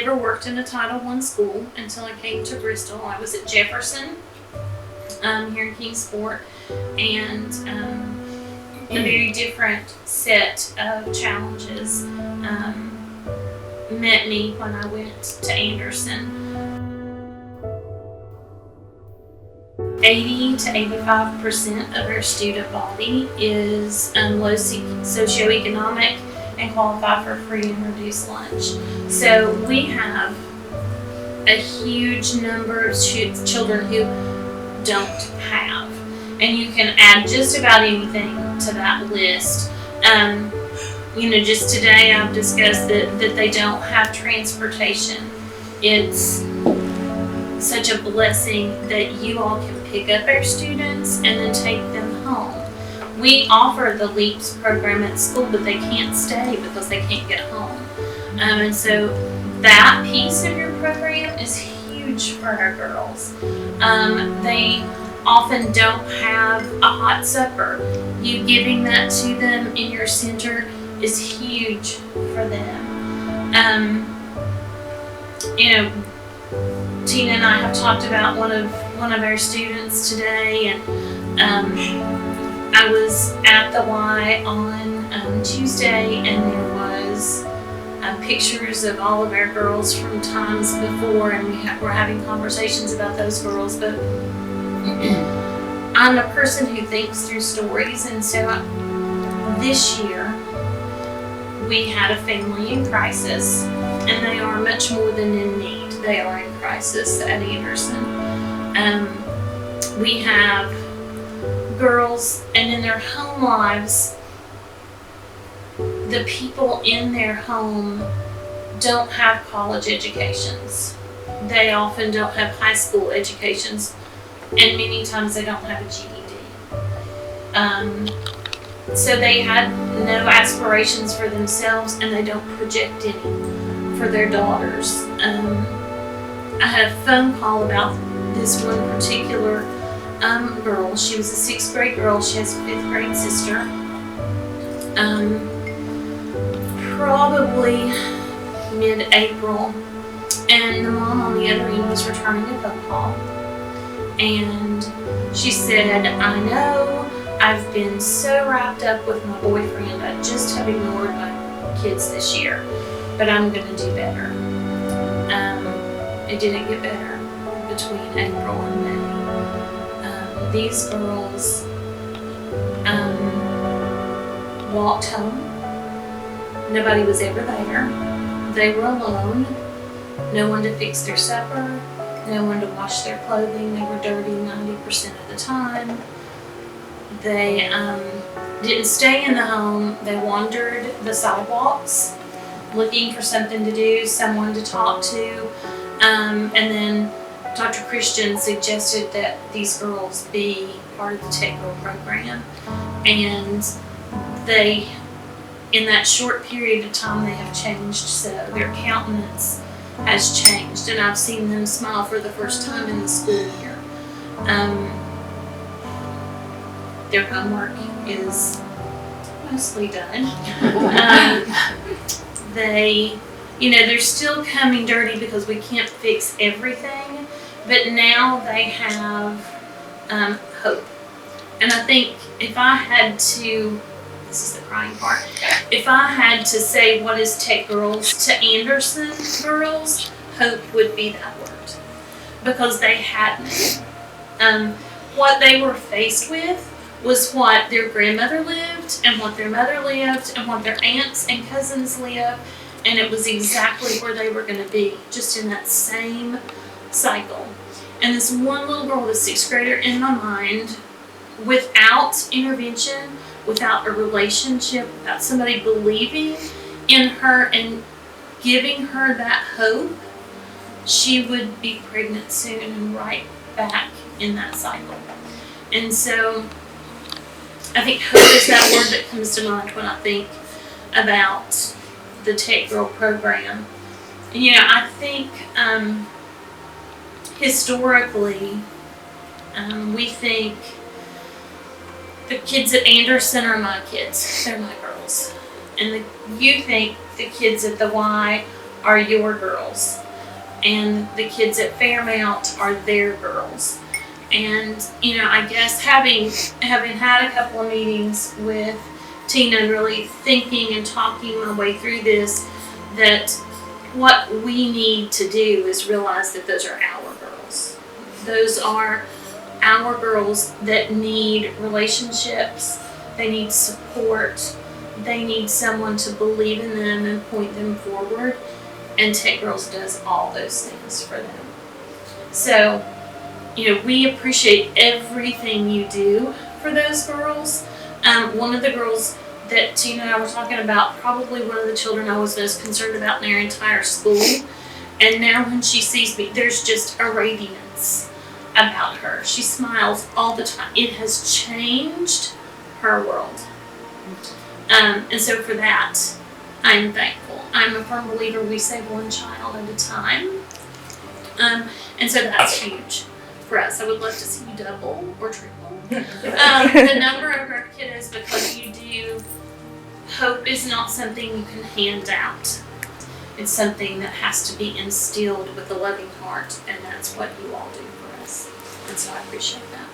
never worked in a Title I school until I came to Bristol. I was at Jefferson here in Kingsport, and a very different set of challenges met me when I went to Anderson. 80 to 85% of our student body is low socioeconomic and qualify for free and reduced lunch. So we have a huge number of children who don't have. And you can add just about anything to that list. Just today I've discussed that they don't have transportation. It's such a blessing that you all can pick up our students and then take them home. We offer the LEAPS program at school, but they can't stay because they can't get home. And so that piece of your program is huge for our girls. They often don't have a hot supper. You giving that to them in your center is huge for them. Tina and I have talked about one of our students today, and I was at the Y on Tuesday, and there was pictures of all of our girls from times before, and we're having conversations about those girls. But I'm a person who thinks through stories, and so this year we had a family in crisis, and they are much more than in need. They are in crisis at Anderson. We have girls, and in their home lives, the people in their home don't have college educations. They often don't have high school educations, and many times they don't have a GED. So they had no aspirations for themselves, and they don't project any for their daughters. I had a phone call about this one particular girl. She was a 6th grade girl. She has a 5th grade sister. Probably mid-April, and the mom on the other end was returning a phone call, and she said, "I know I've been so wrapped up with my boyfriend, I just have ignored my kids this year, but I'm going to do better." It didn't get better between April and May. These girls walked home. Nobody was ever there. They were alone. No one to fix their supper. No one to wash their clothing. They were dirty 90% of the time. They didn't stay in the home. They wandered the sidewalks looking for something to do, someone to talk to. And then Dr. Christian suggested that these girls be part of the TechGYRL program. And they, in that short period of time, they have changed. So their countenance has changed, and I've seen them smile for the first time in the school year. Their homework is mostly done. They're still coming dirty because we can't fix everything, but now they have hope. And I think if I had to, this is the crying part, if I had to say what is TechGYRLS to Anderson girls, hope would be that word. Because they had none. What they were faced with was what their grandmother lived, and what their mother lived, and what their aunts and cousins lived, and it was exactly where they were going to be, just in that same cycle. And this one little girl, the 6th grader in my mind, without intervention, without a relationship, without somebody believing in her and giving her that hope, she would be pregnant soon and right back in that cycle. And so I think hope is that word that comes to mind when I think about the TechGYRL program. And, I think historically, we think the kids at Anderson are my kids. They're my girls. And you think the kids at the Y are your girls, and the kids at Fairmount are their girls. And I guess having had a couple of meetings with Tina and really thinking and talking my way through this, that what we need to do is realize that those are our girls. Those are our girls that need relationships, they need support, they need someone to believe in them and point them forward, and TechGYRLS does all those things for them. So, we appreciate everything you do for those girls. One of the girls that Tina and I were talking about, probably one of the children I was most concerned about in their entire school, and now when she sees me, there's just a radiance about her. She smiles all the time. It has changed her world. And so for that, I'm thankful. I'm a firm believer we save one child at a time. And so that's huge for us. I would love to see you double or triple the number of our kiddos, because you do. Hope is not something you can hand out. It's something that has to be instilled with a loving heart, and that's what you all do for us. And so I appreciate that.